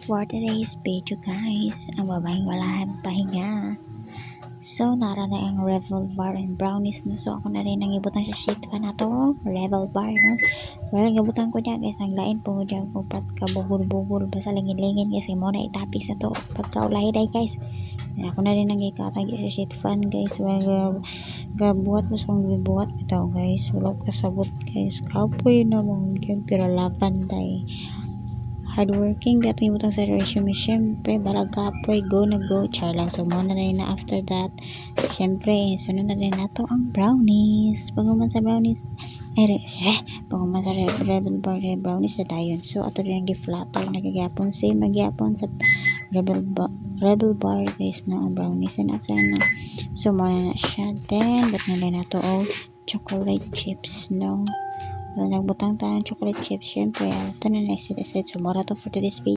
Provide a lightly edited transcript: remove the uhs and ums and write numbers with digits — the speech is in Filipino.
For today's video guys, ang babaeng wala pahinga. So, nara na ang Revel Bar and Brownies no. So, ako na rin nangibutan sa sheet pa na to. Revel Bar no. Well, nangibutan ko dyan guys. Naglain po dyan ko pat kabugol-bugol. Basta lingin-lingin guys. Mo na itapis na to. Pagkaulahi day guys. Ako na rin nangikatag sa sheet fan guys. Well, gabuhat mo sa kong bibuhat bitaw guys. Wala kasabot guys. Kapoy na mong yun. Pero laban day. Hardworking at may butang sa resume. Siyempre, balag kapoy, go na go. Char lang. So, muna na rin na after that. Siyempre, sunod na rin na to ang brownies. Panguman sa brownies. Panguman sa Rebel Bar brownies na dayon. So, ato rin ang gi-flatter. Nagagapon same. Magyapon sa Rebel Bar guys no ang brownies. And after na. So, muna na siya. Then, ba't nila na to chocolate chips no. Nagbutang tayo ng chocolate chips. Siyempre, ito na na-set. So, mura to for today's video.